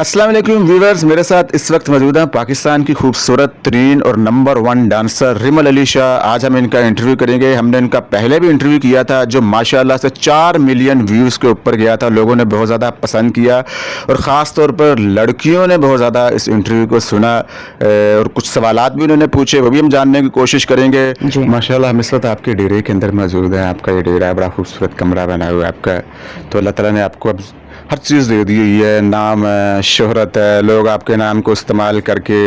अस्सलाम वालेकुम व्यूवर्स, मेरे साथ इस वक्त मौजूद हैं पाकिस्तान की खूबसूरत तरीन और number 1 dancer Rimmel Ali Shah. आज हम इनका इंटरव्यू करेंगे। हमने इनका पहले भी इंटरव्यू किया था जो माशाल्लाह से 4 मिलियन व्यूज़ के ऊपर गया था। लोगों ने बहुत ज़्यादा पसंद किया और ख़ास तौर पर लड़कियों ने बहुत ज़्यादा इस इंटरव्यू को सुना और कुछ सवालात भी उन्होंने पूछे, वो भी हम जानने की कोशिश करेंगे। माशाल्लाह हम इस वक्त आपके डेरे के अंदर मौजूद हैं। आपका ये डेरा है, बड़ा खूबसूरत कमरा बना हुआ है आपका। तो अल्लाह ताला ने आपको अब हर चीज़ दे दी हुई है, नाम है, शोहरत है, लोग आपके नाम को इस्तेमाल करके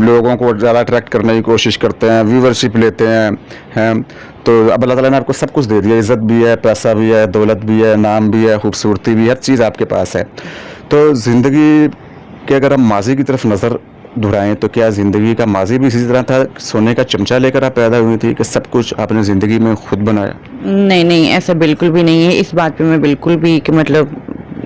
लोगों को ज़्यादा अट्रैक्ट करने की कोशिश करते हैं, व्यूवरशिप लेते हैं। तो अब अल्लाह ताला ने आपको सब कुछ दे दिया, इज़्ज़त भी है, पैसा भी है, दौलत भी है, नाम भी है, खूबसूरती भी, हर चीज़ आपके पास है। तो ज़िंदगी के अगर हम माजी की तरफ नज़र दोहराएं तो क्या ज़िंदगी का माजी भी इसी तरह था, सोने का चमचा लेकर आप पैदा हुई थी कि सब कुछ आपने ज़िंदगी में खुद बनाया? नहीं नहीं, ऐसा बिल्कुल भी नहीं है। इस बात पे मैं बिल्कुल भी कि मतलब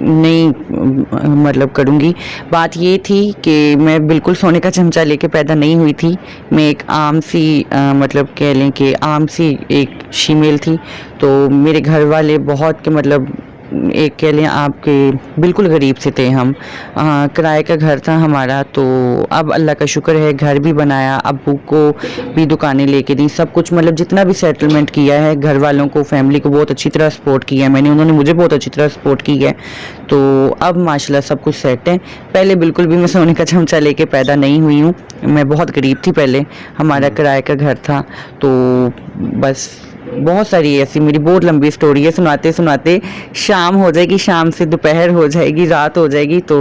नहीं करूँगी। बात ये थी कि मैं बिल्कुल सोने का चमचा लेके पैदा नहीं हुई थी। मैं एक आम सी कह लें कि आम सी एक शीमेल थी। तो मेरे घर वाले बहुत के एक कह लें आपके बिल्कुल गरीब से थे हम। किराए का घर था हमारा। तो अब अल्लाह का शुक्र है घर भी बनाया, अब्बू को भी दुकानें लेके दी, सब कुछ जितना भी सेटलमेंट किया है, घर वालों को, फैमिली को बहुत अच्छी तरह सपोर्ट किया है मैंने, उन्होंने मुझे बहुत अच्छी तरह सपोर्ट की है। तो अब माशाल्लाह सब कुछ सेट है। पहले बिल्कुल भी मैं सोने का चमचा लेके पैदा नहीं हुई हूँ। मैं बहुत गरीब थी पहले, हमारा किराए का घर था। तो बस बहुत सारी ऐसी मेरी बहुत लंबी स्टोरी है, सुनाते सुनाते शाम हो जाएगी, शाम से दोपहर हो जाएगी, रात हो जाएगी। तो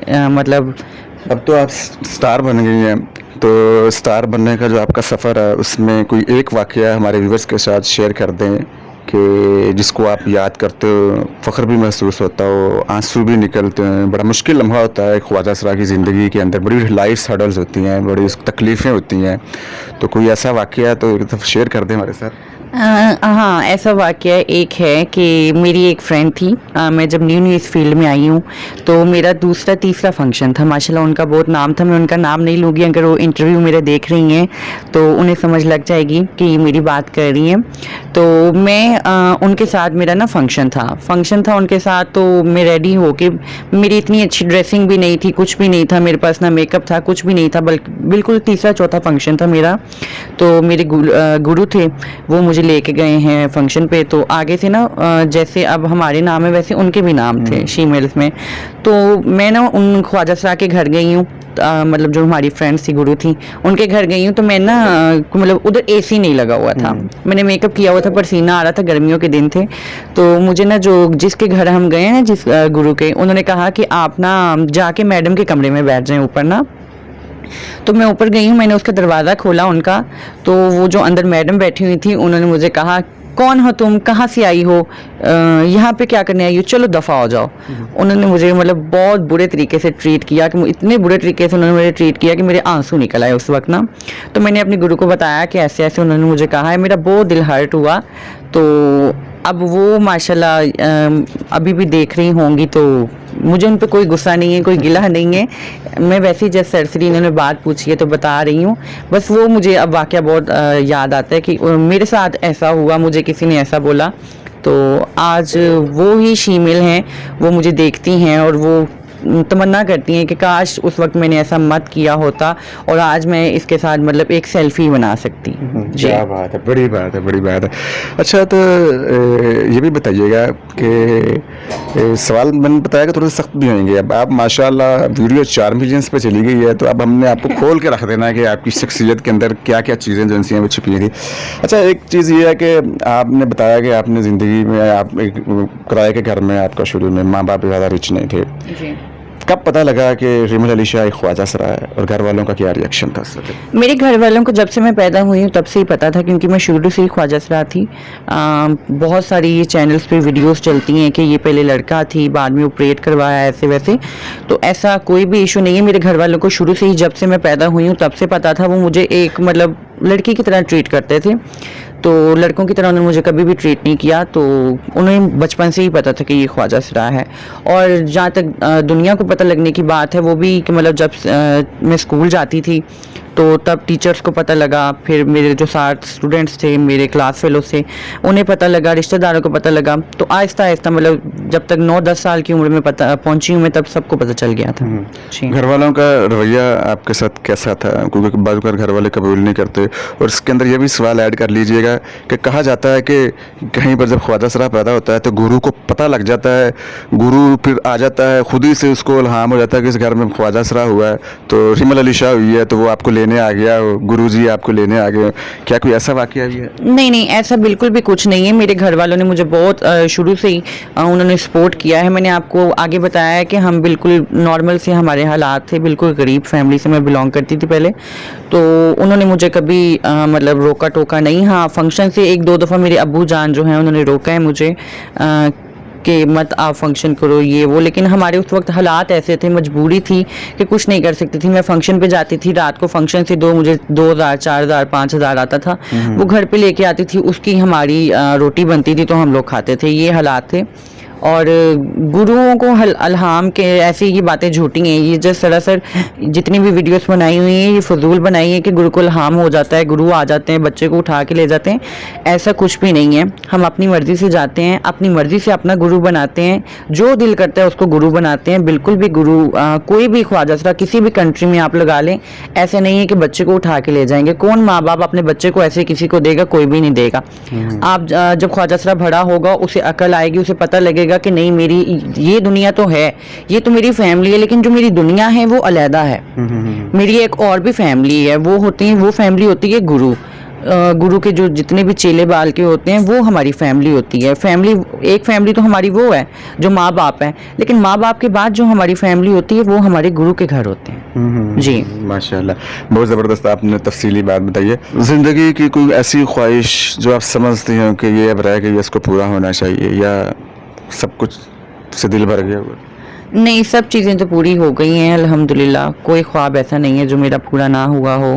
अब तो आप स्टार बन गई हैं। तो स्टार बनने का जो आपका सफ़र है उसमें कोई एक वाक़या हमारे व्यूवर्स के साथ शेयर कर दें कि जिसको आप याद करते हो, फ़ख्र भी महसूस होता हो, आंसू भी निकलते हैं, बड़ा मुश्किल लम्हा होता है ख्वाजा सरा की ज़िंदगी के अंदर, बड़ी लाइफ हर्डल्स होती हैं, बड़ी तकलीफ़ें होती हैं। तो कोई ऐसा वाक़या तो एक दफ़ा शेयर कर दें हमारे साथ। हाँ, ऐसा वाक़या एक है कि मेरी एक फ्रेंड थी। मैं जब न्यू इस फील्ड में आई हूँ तो मेरा दूसरा तीसरा फंक्शन था। माशाल्लाह उनका बहुत नाम था, मैं उनका नाम नहीं लूँगी, अगर वो इंटरव्यू मेरे देख रही हैं तो उन्हें समझ लग जाएगी कि मेरी बात कर रही हैं। तो मैं उनके साथ मेरा ना फंक्शन था उनके साथ। तो मैं रेडी होके, मेरी इतनी अच्छी ड्रेसिंग भी नहीं थी, कुछ भी नहीं था मेरे पास, ना मेकअप था, कुछ भी नहीं था, बल्कि बिल्कुल तीसरा चौथा फंक्शन था मेरा। तो मेरे गुरु थे, वो मुझे लेके गए हैं फंक्शन पे। तो आगे से ना जैसे अब हमारे नाम है वैसे उनके भी नाम थे शीमेल्स में। तो मैं ना उन ख्वाजा सरा के घर गई हूँ, जो हमारी फ्रेंड्स थी, गुरु थी, उनके घर गई हूँ। तो मैं ना उधर एसी नहीं लगा हुआ था, मैंने मेकअप किया हुआ था, पसीना आ रहा था, गर्मियों के दिन थे। तो मुझे ना जिसके घर हम गए हैं, जिस गुरु के, उन्होंने कहा कि आप ना जाके मैडम के कमरे में बैठ जाएं ऊपर ना। तो मैं ऊपर गई हूँ, मैंने उसका दरवाज़ा खोला उनका। तो वो जो अंदर मैडम बैठी हुई थी, उन्होंने मुझे कहा, कौन हो तुम, कहाँ से आई हो, यहाँ पे क्या करने आई हो, चलो दफ़ा हो जाओ। उन्होंने मुझे बहुत बुरे तरीके से ट्रीट किया, कि इतने बुरे तरीके से उन्होंने मुझे ट्रीट किया कि मेरे आंसू निकल आए उस वक्त ना। तो मैंने अपने गुरु को बताया कि ऐसे ऐसे उन्होंने मुझे कहा है, मेरा बहुत दिल हर्ट हुआ। तो अब वो माशाल्लाह अभी भी देख रही होंगी, तो मुझे उन पर कोई गुस्सा नहीं है, कोई गिला नहीं है। मैं वैसे ही जैसे सरसरी इन्होंने बात पूछी है तो बता रही हूँ। बस वो मुझे अब वाक़या बहुत याद आता है कि मेरे साथ ऐसा हुआ, मुझे किसी ने ऐसा बोला। तो आज वो ही शीमेल हैं, वो मुझे देखती हैं और वो तमन्ना करती हैं कि काश उस वक्त मैंने ऐसा मत किया होता और आज मैं इसके साथ एक सेल्फी बना सकती। क्या बात है, बड़ी बात है, बड़ी बात है। अच्छा, तो ये भी बताइएगा कि सवाल मैंने बताया कि थोड़े सख्त भी होंगे। अब आप माशाल्लाह वीडियो 4 मिलियंस पे चली गई है, तो अब हमने आपको खोल के रख देना है कि आपकी शख्सियत के अंदर क्या क्या चीज़ें जो हैं वो छुपी थी। अच्छा, एक चीज़ ये है कि आपने बताया कि आपने ज़िंदगी में आप एक किराए के घर में, आपका शुरू में माँ बाप ज़्यादा रिच नहीं थे। जी। कब पता लगा कि रिमल अली शाह एक ख्वाजा सरा है और घर वालों का क्या रिएक्शन था उस वक्त? मेरे घर वालों को जब से मैं पैदा हुई हूँ तब से ही पता था, क्योंकि मैं शुरू से ही ख्वाजा सरा थी। बहुत सारी ये चैनल्स पे वीडियोस चलती हैं कि ये पहले लड़का थी, बाद में ऑपरेट करवाया, ऐसे वैसे। तो ऐसा कोई भी इशू नहीं है। मेरे घर वालों को शुरू से ही, जब से मैं पैदा हुई हूँ तब से पता था। वो मुझे एक लड़की की तरह ट्रीट करते थे। तो लड़कों की तरह उन्होंने मुझे कभी भी ट्रीट नहीं किया। तो उन्हें बचपन से ही पता था कि ये ख्वाजा सरा है। और जहाँ तक दुनिया को पता लगने की बात है, वो भी कि जब मैं स्कूल जाती थी तो तब टीचर्स को पता लगा, फिर मेरे जो साथ स्टूडेंट्स थे, मेरे क्लास फेलो से, उन्हें पता लगा, रिश्तेदारों को पता लगा। तो आहिस्ता आहिस्ता मतलब जब तक 9-10 साल की उम्र में पता पहुंची हूँ मैं, तब सबको पता चल गया था। जी। घर वालों का रवैया आपके साथ कैसा था? क्योंकि बार घर वाले कबूल नहीं करते, और इसके अंदर ये भी सवाल ऐड कर लीजिएगा कि कहा जाता है कि कहीं पर जब ख्वाजा सरा पैदा होता है तो गुरु को पता लग जाता है, गुरु फिर आ जाता है, खुद ही से उसको इल्हाम हो जाता है कि इस घर में ख्वाजा सरा हुआ है, तो रिमल अली शाह हुई है, तो वो आपको लेने आ गया, गुरु जी आपको लेने आ गए। क्या कोई ऐसा वाकया भी है? नहीं, ऐसा बिल्कुल भी कुछ नहीं है। मेरे घर वालों ने मुझे बहुत शुरू से ही उन्होंने सपोर्ट किया है। मैंने आपको आगे बताया है कि हम बिल्कुल नॉर्मल से हमारे हालात थे, बिल्कुल गरीब फैमिली से मैं बिलोंग करती थी पहले, तो उन्होंने मुझे कभी मतलब रोका टोका नहीं। हाँ, फंक्शन से 1-2 दफ़ा मेरे अब्बू जान जो हैं उन्होंने रोका है मुझे कि मत आप फंक्शन करो ये वो, लेकिन हमारे उस वक्त हालात ऐसे थे, मजबूरी थी कि कुछ नहीं कर सकती थी। मैं फंक्शन पे जाती थी, रात को फंक्शन से मुझे 2,000, 4,000, 5,000 आता था, वो घर पे लेके आती थी, उसकी हमारी रोटी बनती थी तो हम लोग खाते थे। ये हालात थे। और गुरुओं को अल्हाम के ऐसी ये बातें झूठी हैं, ये जो सरासर जितनी भी वीडियोस बनाई हुई हैं ये फजूल बनाई है कि गुरु को इल्हाम हो जाता है, गुरु आ जाते हैं, बच्चे को उठा के ले जाते हैं। ऐसा कुछ भी नहीं है। हम अपनी मर्ज़ी से जाते हैं, अपनी मर्ज़ी से अपना गुरु बनाते हैं, जो दिल करता है उसको गुरु बनाते हैं। बिल्कुल भी गुरु कोई भी ख्वाजा सरा किसी भी कंट्री में आप लगा लें, ऐसे नहीं है कि बच्चे को उठा के ले जाएंगे। कौन माँ बाप अपने बच्चे को ऐसे किसी को देगा? कोई भी नहीं देगा। आप जब ख्वाजा सरा बड़ा होगा, उसे अकल आएगी, उसे पता लगेगा कि नहीं मेरी ये दुनिया तो है, ये तो मेरी फैमिली है, लेकिन जो मेरी दुनिया है वो अलहदा है। मेरी एक और भी फैमिली है, वो होती है, वो फैमिली होती है गुरु। गुरु के जो जितने भी चेले बाल के होते हैं वो हमारी फैमिली होती है। फैमिली, एक फैमिली तो हमारी वो है जो माँ बाप है, लेकिन माँ बाप के बाद जो हमारी फैमिली होती है वो हमारे गुरु के घर होते हैं। जी माशाल्लाह, बहुत ज़बरदस्त आपने तफसीली बात बताई है। ज़िंदगी की कोई ऐसी ख्वाहिश जो आप समझती हैं कि ये अब रह गई, इसको पूरा होना चाहिए, या सब कुछ से दिल भर गया हुआ? नहीं, सब चीज़ें तो पूरी हो गई हैं अल्हम्दुलिल्लाह। कोई ख्वाब ऐसा नहीं है जो मेरा पूरा ना हुआ हो,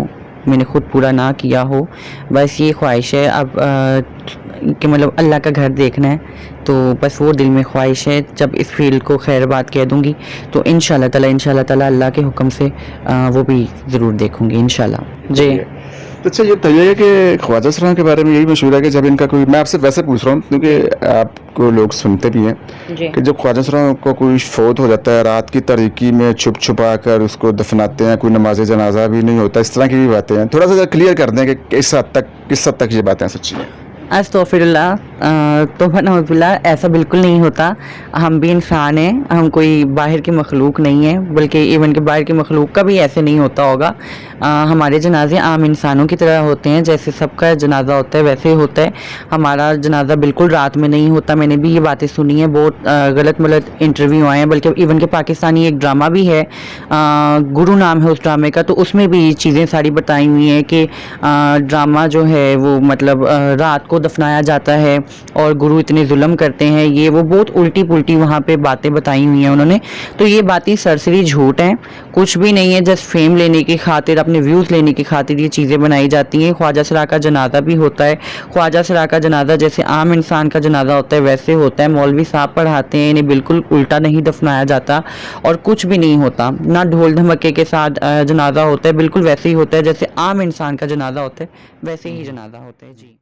मैंने खुद पूरा ना किया हो। बस ये ख्वाहिश है अब कि मतलब अल्लाह का घर देखना है, तो बस वो दिल में ख्वाहिश है। जब इस फील्ड को खैरबाद कह दूँगी तो इंशाल्लाह ताला अल्लाह के हुक्म से वो भी ज़रूर देखूँगी इंशाल्लाह। जी। तो अच्छा ये बताइए कि ख्वाजा सरा के बारे में यही मशहूर है कि जब इनका कोई, मैं आपसे वैसे पूछ रहा हूँ क्योंकि आपको लोग सुनते भी हैं, कि जब ख्वाजा सरा को कोई फोत हो जाता है, रात की तारीकी में छुप छुपा कर उसको दफनाते हैं, कोई नमाज जनाजा भी नहीं होता, इस तरह की भी बातें हैं। थोड़ा सा क्लियर कर दें कि किस हद तक ये बातें सच्ची हैं। अस्तगफिरुल्लाह, तौबा नऊज़ुबिल्लाह, ऐसा बिल्कुल नहीं होता। हम भी इंसान हैं, हम कोई बाहर की मखलूक नहीं है, बल्कि इवन के बाहर की मखलूक का भी ऐसे नहीं होता होगा। हमारे जनाजे आम इंसानों की तरह होते हैं, जैसे सबका जनाजा होता है वैसे होता है। हमारा जनाजा बिल्कुल रात में नहीं होता। मैंने भी ये बातें सुनी हैं, बहुत गलत मलत इंटरव्यू आए हैं, बल्कि इवन के पाकिस्तानी एक ड्रामा भी है, गुरु नाम है उस ड्रामे का, तो उसमें भी चीज़ें सारी बताई हुई हैं कि ड्रामा जो है वो मतलब रात को दफनाया जाता है और गुरु इतने जुल्म करते हैं, ये वो बहुत उल्टी पुल्टी वहाँ पे बातें बताई हुई हैं उन्होंने। तो ये बातें सरसरी झूठ हैं, कुछ भी नहीं है। जस्ट फेम लेने की खातिर, अपने व्यूज़ लेने की खातिर ये चीज़ें बनाई जाती हैं। ख्वाजा सरा का जनाजा भी होता है। ख्वाजा सरा का जनाजा जैसे आम इंसान का जनाजा होता है वैसे होता है। मौलवी साहब पढ़ाते हैं, इन्हें बिल्कुल उल्टा नहीं दफनाया जाता और कुछ भी नहीं होता, ना ढोल धमक्के के साथ जनाजा होता है, बिल्कुल वैसे ही होता है जैसे आम इंसान का जनाजा होता है, वैसे ही जनाजा होता है। जी।